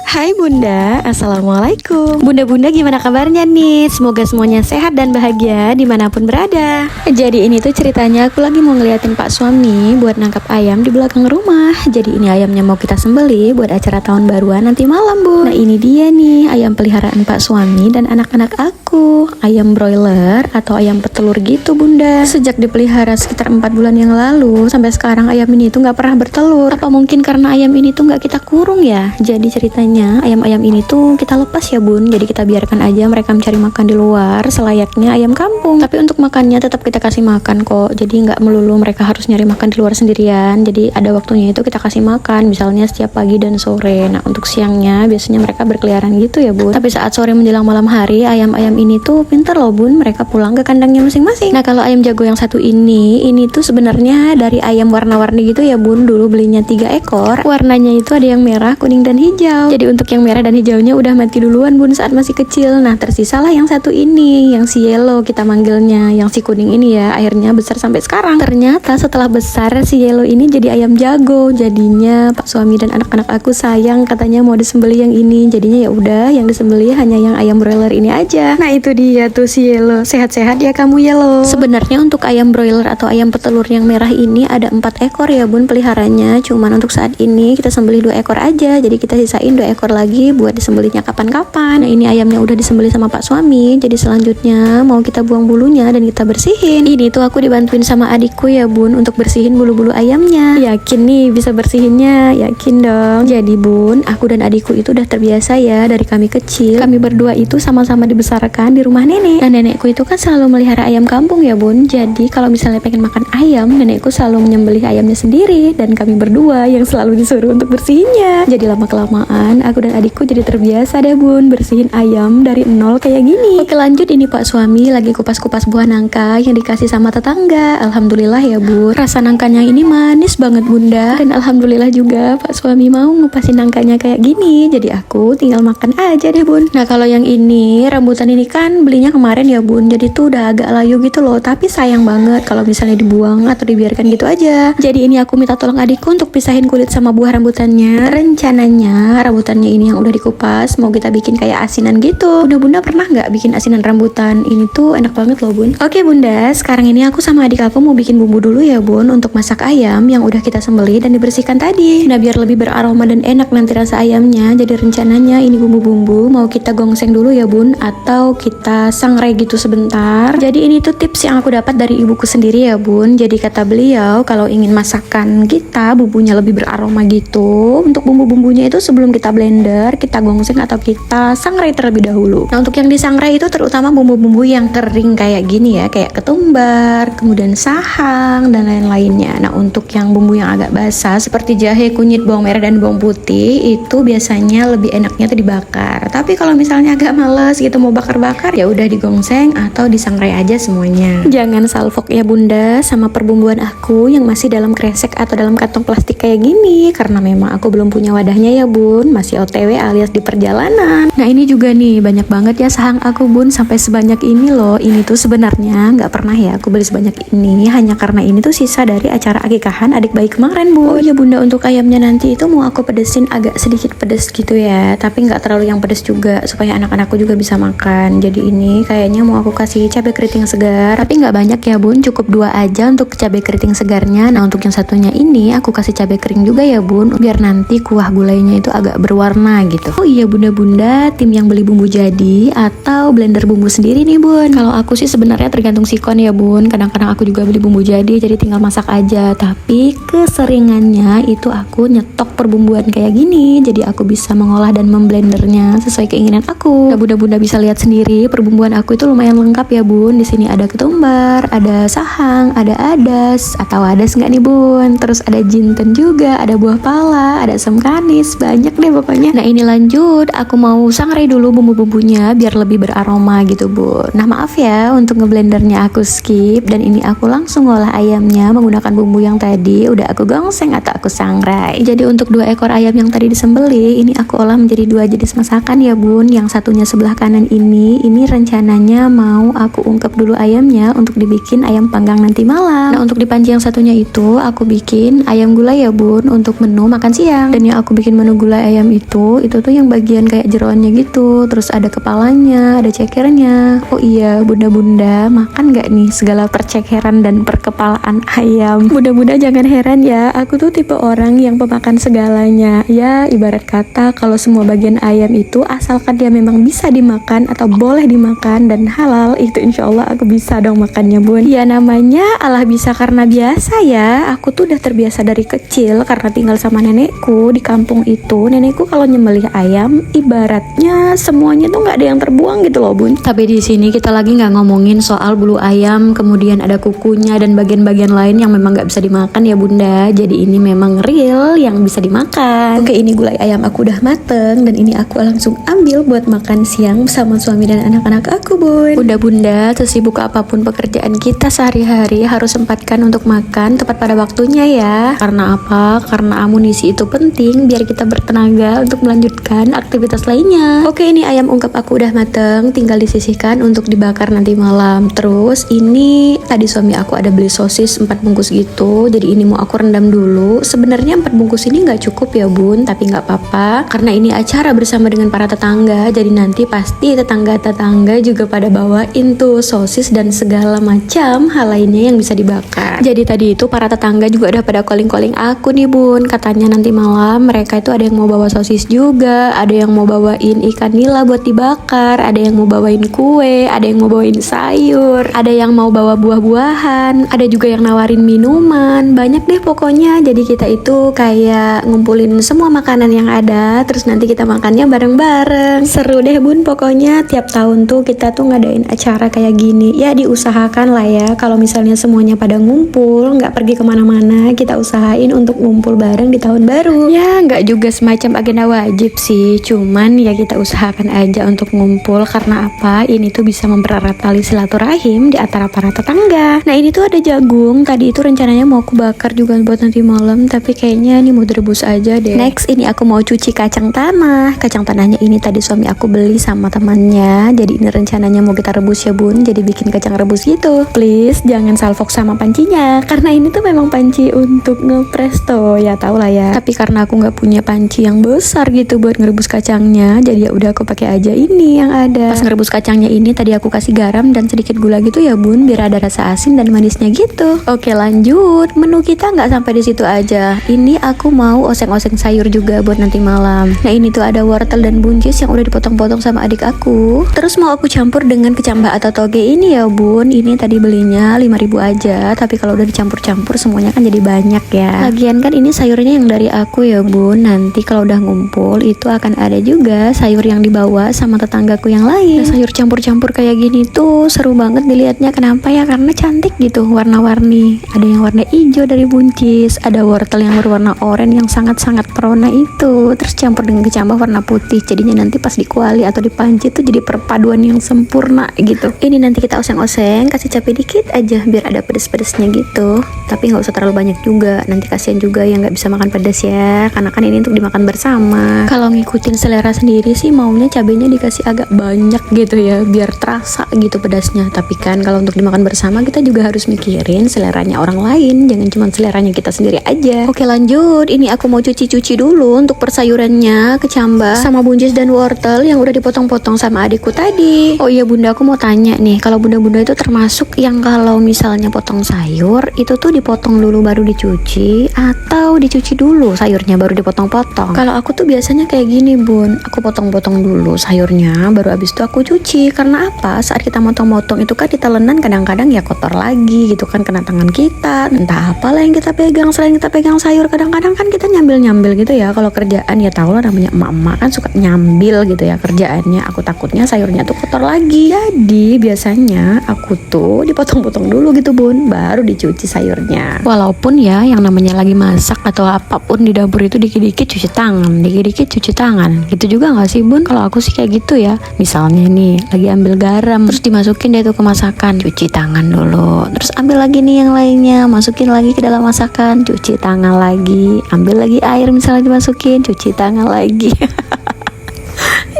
Hai Bunda, Assalamualaikum. Bunda-bunda gimana kabarnya nih? Semoga semuanya sehat dan bahagia dimanapun berada. Jadi ini tuh ceritanya aku lagi mau ngeliatin Pak Suami buat nangkap ayam di belakang rumah. Jadi ini ayamnya mau kita sembeli buat acara tahun baruan nanti malam, Bu. Nah ini dia nih ayam peliharaan Pak Suami dan anak-anak aku. Ayam broiler atau ayam petelur gitu Bunda. Sejak dipelihara sekitar 4 bulan yang lalu sampai sekarang ayam ini tuh nggak pernah bertelur. Apa mungkin karena ayam ini tuh nggak kita kurung ya? Jadi ceritanya ayam-ayam ini tuh kita lepas ya Bun. Jadi kita biarkan aja mereka mencari makan di luar selayaknya ayam kampung. Tapi untuk makannya tetap kita kasih makan kok. Jadi nggak melulu mereka harus nyari makan di luar sendirian. Jadi ada waktunya itu kita kasih makan, misalnya setiap pagi dan sore. Nah untuk siangnya biasanya mereka berkeliaran gitu ya Bun. Tapi saat sore menjelang malam hari ayam-ayam ini tuh pinter loh Bun. Mereka pulang ke kandangnya masing-masing. Nah kalau ayam jago yang satu ini tuh sebenarnya dari ayam warna-warni gitu ya Bun. Dulu belinya 3 ekor. Warnanya itu ada yang merah, kuning dan hijau. Jadi untuk yang merah dan hijaunya udah mati duluan Bun saat masih kecil. Nah tersisalah yang satu ini, yang si yellow kita manggilnya. Yang si kuning ini ya akhirnya besar sampai sekarang. Ternyata setelah besar si yellow ini jadi ayam jago. Jadinya Pak Suami dan anak-anak aku sayang, katanya mau disembeli yang ini. Jadinya ya udah yang disembeli hanya yang ayam broiler ini aja. Nah itu dia tuh si yellow. Sehat-sehat ya kamu yellow. Sebenarnya untuk ayam broiler atau ayam petelur yang merah ini ada 4 ekor ya Bun peliharanya. Cuman untuk saat ini kita sembelih 2 ekor aja. Jadi kita sisain 2 ekor lagi buat disembelihnya kapan-kapan. Nah ini ayamnya udah disembelih sama Pak Suami. Jadi selanjutnya mau kita buang bulunya dan kita bersihin. Ini tuh aku dibantuin sama adikku ya Bun untuk bersihin bulu-bulu ayamnya. Yakin nih bisa bersihinnya? Yakin dong. Jadi Bun, aku dan adikku itu udah terbiasa ya dari kami kecil. Kami berdua itu sama-sama dibesarkan di rumah nenek. Nah nenekku itu kan selalu melihara ayam kampung ya Bun. Jadi kalau misalnya pengen makan ayam, nenekku selalu menyembelih ayamnya sendiri dan kami berdua yang selalu disuruh untuk bersihinnya. Jadi lama-kelamaan aku dan adikku jadi terbiasa deh Bun bersihin ayam dari nol kayak gini. Oke lanjut, ini Pak Suami lagi kupas-kupas buah nangka yang dikasih sama tetangga. Alhamdulillah ya Bun, rasa nangkanya ini manis banget Bunda. Dan alhamdulillah juga Pak Suami mau ngupasin nangkanya kayak gini. Jadi aku tinggal makan aja deh Bun. Nah kalau yang ini, rambutan ini kan belinya kemarin ya Bun. Jadi tuh udah agak layu gitu loh. Tapi sayang banget kalau misalnya dibuang atau dibiarkan gitu aja. Jadi ini aku minta tolong adikku untuk pisahin kulit sama buah rambutannya. Rencananya rambutannya ini yang udah dikupas mau kita bikin kayak asinan gitu. Bunda-bunda pernah nggak bikin asinan rambutan? Ini tuh enak banget loh Bun. Oke Bunda, sekarang ini aku sama adik aku mau bikin bumbu dulu ya Bun untuk masak ayam yang udah kita sembelih dan dibersihkan tadi. Nah biar lebih beraroma dan enak nanti rasa ayamnya, jadi rencananya ini bumbu-bumbu mau kita gongseng dulu ya Bun, atau kita sangrai gitu sebentar. Jadi ini tuh tips yang aku dapat dari ibuku sendiri ya Bun. Jadi kata beliau kalau ingin masakan kita bumbunya lebih beraroma gitu, untuk bumbu-bumbunya itu sebelum kita blender, kita gongseng atau kita sangrai terlebih dahulu. Nah untuk yang disangrai itu terutama bumbu-bumbu yang kering kayak gini ya, kayak ketumbar, kemudian sahang dan lain-lainnya. Nah untuk yang bumbu yang agak basah seperti jahe, kunyit, bawang merah dan bawang putih itu biasanya lebih enaknya tuh dibakar. Tapi kalau misalnya agak males gitu mau bakar-bakar, ya udah digongseng atau disangrai aja semuanya. Jangan salfok ya Bunda sama perbumbuan aku yang masih dalam kresek atau dalam kantong plastik kayak gini, karena memang aku belum punya wadahnya ya Bun, masih OTW alias di perjalanan. Nah ini juga nih banyak banget ya sahang aku Bun, sampai sebanyak ini loh. Ini tuh sebenarnya nggak pernah ya aku beli sebanyak ini, hanya karena ini tuh sisa dari acara akikahan adik bayi kemarin Bu. Oh iya Bunda, untuk ayamnya nanti itu mau aku pedesin agak sedikit pedes gitu ya, tapi nggak terlalu yang pedes juga supaya anak-anakku juga bisa makan. Jadi ini kayaknya mau aku kasih cabai keriting segar, tapi nggak banyak ya Bun, cukup 2 aja untuk cabai keriting segarnya. Nah untuk yang satunya ini aku kasih cabai kering juga ya Bun, biar nanti kuah gulainya itu agak berwarna gitu. Oh iya Bunda-bunda, tim yang beli bumbu jadi atau blender bumbu sendiri nih Bun? Kalau aku sih sebenarnya tergantung sikon ya Bun. Kadang-kadang aku juga beli bumbu jadi tinggal masak aja. Tapi keseringannya itu aku nyetok perbumbuan kayak gini. Jadi aku bisa mengolah dan memblendernya sesuai keinginan aku. Nah Bunda-bunda bisa lihat sendiri perbumbuan aku itu lumayan lengkap ya Bun. Di sini ada ketumbar, ada sahang, ada adas atau adas nggak nih Bun? Terus ada jinten juga, ada buah pala, ada asam manis, banyak deh pokoknya. Nah ini lanjut, aku mau sangrai dulu bumbu-bumbunya biar lebih beraroma gitu Bu. Nah maaf ya untuk ngeblendernya aku skip, dan ini aku langsung ngolah ayamnya menggunakan bumbu yang tadi udah aku gongseng atau aku sangrai. Jadi untuk 2 ekor ayam yang tadi disembeli, ini aku olah menjadi 2 jenis masakan ya Bun. Yang satunya sebelah kanan ini rencananya mau aku ungkep dulu ayamnya untuk dibikin ayam panggang nanti malam. Nah untuk di panci yang satunya itu aku bikin ayam gulai ya Bun untuk menu makan siang. Dan yang aku bikin menu gulai ayam itu tuh yang bagian kayak jeroannya gitu, terus ada kepalanya, ada cekernya. Oh iya, bunda-bunda makan gak nih segala percekeran dan perkepalaan ayam? Bunda-bunda jangan heran ya, aku tuh tipe orang yang pemakan segalanya. Ya ibarat kata kalau semua bagian ayam itu asalkan dia memang bisa dimakan atau boleh dimakan dan halal, itu insya Allah aku bisa dong makannya bun. Ya namanya Allah bisa karena biasa ya. Aku tuh udah terbiasa dari kecil karena tinggal sama nenekku di kampung itu. Nenekku kalau nyembelih ayam ibaratnya semuanya tuh nggak ada yang terbuang gitu loh bun. Tapi di sini kita lagi nggak ngomongin soal bulu ayam, kemudian ada kukunya dan bagian-bagian lain yang memang nggak bisa dimakan ya bunda. Jadi ini memang real yang bisa dimakan. Oke, ini gulai ayam aku udah mateng dan ini aku langsung ambil buat makan siang sama suami dan anak-anak aku bun. Bunda-bunda, sesibuk apapun pekerjaan kita sehari-hari harus sempatkan untuk makan tepat pada waktunya ya. Karena apa? Karena amunisi itu penting biar kita bertenaga untuk melanjutkan aktivitas lainnya. Oke, ini ayam ungkep aku udah mateng, tinggal disisihkan untuk dibakar nanti malam. Terus ini tadi suami aku ada beli sosis 4 bungkus gitu, jadi ini mau aku rendam dulu. Sebenarnya 4 bungkus ini nggak cukup ya bun, tapi nggak apa-apa karena ini acara bersama dengan para tetangga, jadi nanti pasti tetangga-tetangga juga pada bawain tuh sosis dan segala macam hal lainnya yang bisa dibakar. Jadi tadi itu para tetangga juga udah pada calling-calling aku nih bun, katanya nanti malam mereka itu ada yang mau bawa sosis juga, ada yang mau bawain ikan nila buat dibakar, ada yang mau bawain kue, ada yang mau bawain sayur, ada yang mau bawa buah-buahan, ada juga yang nawarin minuman, banyak deh pokoknya. Jadi kita itu kayak ngumpulin semua makanan yang ada, terus nanti kita makannya bareng-bareng. Seru deh bun, pokoknya tiap tahun tuh kita tuh ngadain acara kayak gini. Ya diusahakan lah ya, kalau misalnya semuanya pada ngumpul, nggak pergi kemana-mana, kita usahain untuk ngumpul bareng di tahun baru. Ya nggak juga semacam agenda wajib sih, cuman ya kita usahakan aja untuk ngumpul. Karena apa? Ini tuh bisa mempererat tali silaturahim di antara para tetangga. Nah ini tuh ada jagung, tadi itu rencananya mau aku bakar juga buat nanti malam, tapi kayaknya ini mau direbus aja deh. Next ini aku mau cuci kacang tanah. Kacang tanahnya ini tadi suami aku beli sama temannya, jadi ini rencananya mau kita rebus ya bun, jadi bikin kacang rebus gitu. Please jangan salfok sama pancinya, karena ini tuh memang panci untuk ngepresto ya, tau lah ya. Tapi karena aku nggak punya panci yang besar gitu buat ngerebus kacangnya, jadi ya udah aku pakai aja ini yang ada. Pas ngerebus kacangnya ini tadi aku kasih garam dan sedikit gula gitu ya bun, biar ada rasa asin dan manisnya gitu. Oke lanjut, menu kita nggak sampai di situ aja. Ini aku mau oseng-oseng sayur juga buat nanti malam. Nah ini tuh ada wortel dan buncis yang udah dipotong-potong sama adik aku. Terus mau aku campur dengan kecambah atau toge ini ya bun. Ini tadi belinya 5.000 aja, tapi kalau udah dicampur-campur semuanya kan jadi banyak ya. Lagian kan ini sayurnya yang dari aku ya bun. Nanti kalau udah ngumpul itu akan ada juga sayur yang dibawa sama tetanggaku yang lain. Nah, sayur campur-campur kayak gini tuh seru banget dilihatnya. Kenapa ya? Karena cantik gitu, warna-warni. Ada yang warna hijau dari buncis, ada wortel yang berwarna oranye yang sangat-sangat perona itu, terus campur dengan kecambah warna putih. Jadinya nanti pas dikuali atau dipanci tuh jadi perpaduan yang sempurna gitu. Ini nanti kita oseng-oseng, kasih cabai dikit aja biar ada pedes-pedesnya gitu. Tapi nggak usah terlalu banyak juga, nanti kasihan juga yang nggak bisa makan pedas ya, karena kan ini untuk dimakan bersama. Kalau ngikutin selera sendiri sih maunya cabenya dikasih agak banyak gitu ya, biar terasa gitu pedasnya. Tapi kan kalau untuk dimakan bersama kita juga harus mikirin seleranya orang lain, jangan cuma seleranya kita sendiri aja. Oke lanjut, ini aku mau cuci-cuci dulu untuk persayurannya, kecambah sama buncis dan wortel yang udah dipotong-potong sama adikku tadi. Oh iya bunda, aku mau tanya nih, kalau bunda-bunda itu termasuk yang kalau misalnya potong sayur itu tuh dipotong dulu baru dicuci, atau dicuci dulu sayurnya baru dipotong-potong? Kalau aku tuh biasanya kayak gini bun, aku potong-potong dulu sayurnya baru abis itu aku cuci. Karena apa? Saat kita motong-motong itu kan ditelenan kadang-kadang ya kotor lagi gitu kan, kena tangan kita, entah apalah yang kita pegang. Selain kita pegang sayur, kadang-kadang kan kita nyambil-nyambil gitu ya. Kalau kerjaan ya tau lah namanya emak-emak kan suka nyambil gitu ya kerjaannya. Aku takutnya sayurnya tuh kotor lagi, jadi biasanya aku tuh dipotong-potong dulu gitu bun, baru dicuci sayurnya. Walaupun ya yang namanya lagi masak atau apapun di dapur itu dikit-dikit cuci tangan, dikit-dikit cuci tangan gitu juga gak sih bun? Kalau aku sih kayak gitu ya. Misalnya nih lagi ambil garam, terus dimasukin deh tuh ke masakan, cuci tangan dulu, terus ambil lagi nih yang lainnya, masukin lagi ke dalam masakan, cuci tangan lagi, ambil lagi air misalnya dimasukin, cuci tangan lagi.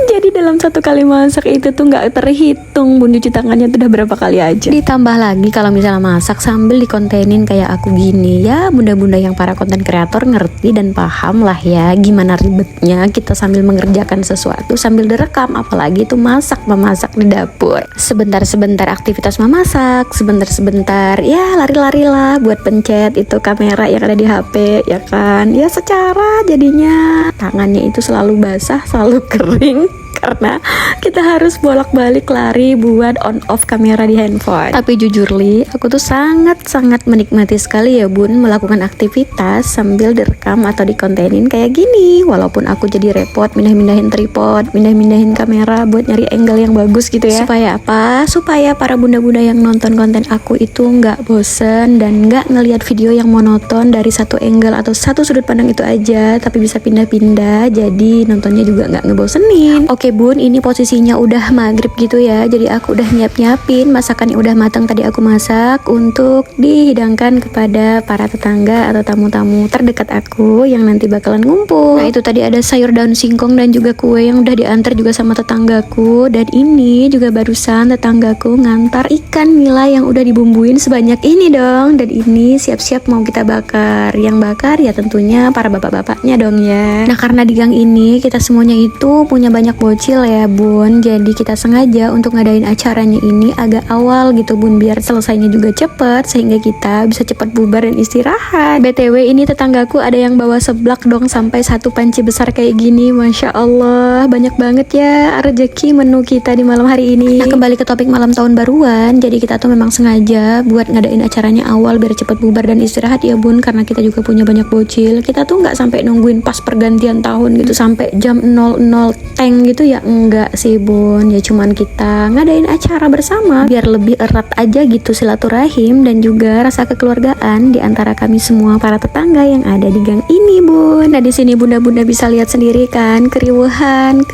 Jadi dalam dalam satu kali masak itu tuh nggak terhitung bun, cuci tangannya tuh udah berapa kali aja. Ditambah lagi kalau misalnya masak sambil dikontenin kayak aku gini, ya bunda-bunda yang para konten kreator ngerti dan paham lah ya gimana ribetnya kita sambil mengerjakan sesuatu sambil direkam, apalagi itu memasak di dapur. Sebentar-sebentar aktivitas memasak, sebentar-sebentar ya lari-lari lah buat pencet itu kamera yang ada di HP ya kan. Ya secara jadinya tangannya itu selalu basah, selalu kering karena kita harus bolak-balik lari buat on off kamera di handphone. Tapi jujur Li, aku tuh sangat-sangat menikmati sekali ya bun melakukan aktivitas sambil direkam atau dikontenin kayak gini. Walaupun aku jadi repot mindah-mindahin tripod, mindah-mindahin kamera buat nyari angle yang bagus gitu ya. Supaya apa? Supaya para bunda-bunda yang nonton konten aku itu nggak bosen dan nggak ngelihat video yang monoton dari satu angle atau satu sudut pandang itu aja, tapi bisa pindah-pindah, jadi nontonnya juga nggak ngebosenin. Oke bun, ini posisinya udah maghrib gitu ya, jadi aku udah nyiapin masakan yang udah matang tadi aku masak untuk dihidangkan kepada para tetangga atau tamu-tamu terdekat aku yang nanti bakalan ngumpul. Nah itu tadi ada sayur daun singkong dan juga kue yang udah diantar juga sama tetanggaku, dan ini juga barusan tetanggaku ngantar ikan nila yang udah dibumbuin sebanyak ini dong, dan ini siap-siap mau kita bakar. Yang bakar ya tentunya para bapak-bapaknya dong ya. Nah karena di gang ini kita semuanya itu punya banyak bocil ya bun, jadi kita sengaja untuk ngadain acaranya ini agak awal gitu bun, biar selesainya juga cepet sehingga kita bisa cepet bubar dan istirahat. BTW ini tetanggaku ada yang bawa seblak dong sampai satu panci besar kayak gini, Masya Allah banyak banget ya rezeki menu kita di malam hari ini. Nah kembali ke topik malam tahun baruan, jadi kita tuh memang sengaja buat ngadain acaranya awal biar cepet bubar dan istirahat ya bun, karena kita juga punya banyak bocil. Kita tuh nggak sampai nungguin pas pergantian tahun gitu sampai jam 00 teng gitu ya, enggak sih bun, ya cuman kita ngadain acara bersama biar lebih erat aja gitu silaturahim dan juga rasa kekeluargaan di antara kami semua para tetangga yang ada di gang ini bun. Nah di sini bunda-bunda bisa lihat sendiri kan keriuhan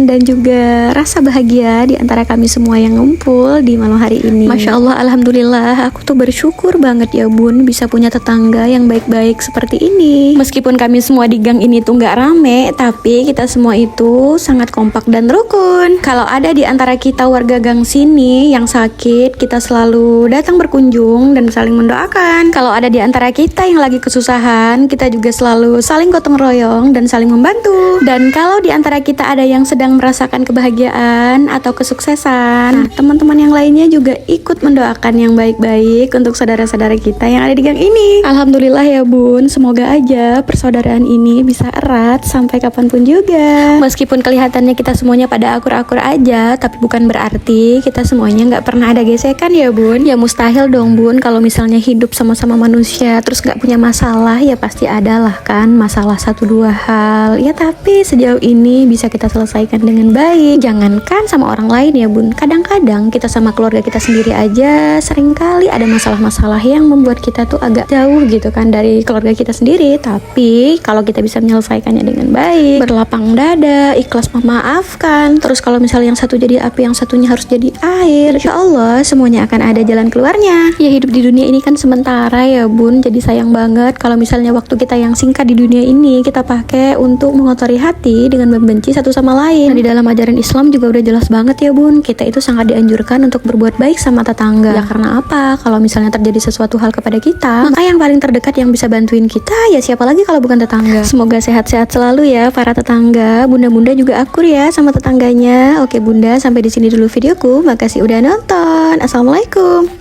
dan juga rasa bahagia di antara kami semua yang ngumpul di malam hari ini. Masya Allah, alhamdulillah aku tuh bersyukur banget ya bun bisa punya tetangga yang baik-baik seperti ini. Meskipun kami semua di gang ini tuh nggak rame, tapi kita semua itu sangat kompak dan rukun. Kalau ada di antara kita warga gang sini yang sakit, kita selalu datang berkunjung dan saling mendoakan. Kalau ada di antara kita yang lagi kesusahan, kita juga selalu saling gotong royong dan saling membantu. Dan kalau di antara kita ada yang sedang merasakan kebahagiaan atau kesuksesan, nah, teman-teman yang lainnya juga ikut mendoakan yang baik-baik untuk saudara-saudara kita yang ada di gang ini. Alhamdulillah ya bun, semoga aja persaudaraan ini bisa erat sampai kapanpun juga. Meskipun kelihatannya kita semuanya pada akur-akur aja, tapi bukan berarti kita semuanya nggak pernah ada gesekan ya bun. Ya mustahil dong bun, kalau misalnya hidup sama-sama manusia terus nggak punya masalah, ya pasti ada lah kan masalah 1-2 hal ya, tapi sejauh ini bisa kita selesaikan dengan baik. Jangankan sama orang lain ya bun, kadang-kadang kita sama keluarga kita sendiri aja seringkali ada masalah-masalah yang membuat kita tuh agak jauh gitu kan dari keluarga kita sendiri. Tapi kalau kita bisa menyelesaikannya dengan baik, berlapang dada, ikhlas memaafkan, terus kalau misalnya yang satu jadi api, yang satunya harus jadi air, insya Allah semuanya akan ada jalan keluarnya. Ya hidup di dunia ini kan sementara ya bun, jadi sayang banget kalau misalnya waktu kita yang singkat di dunia ini kita pakai untuk mengotori hati dengan membenci satu sama lain. Nah, di dalam ajaran Islam juga udah jelas banget ya bun, kita itu sangat dianjurkan untuk berbuat baik sama tetangga. Ya karena apa? Kalau misalnya terjadi sesuatu hal kepada kita, maka yang paling terdekat yang bisa bantuin kita ya siapa lagi kalau bukan tetangga. Semoga sehat-sehat selalu ya para tetangga. Bunda-bunda juga akur ya sama tetangganya. Oke bunda, sampai di sini dulu videoku. Makasih udah nonton. Assalamualaikum.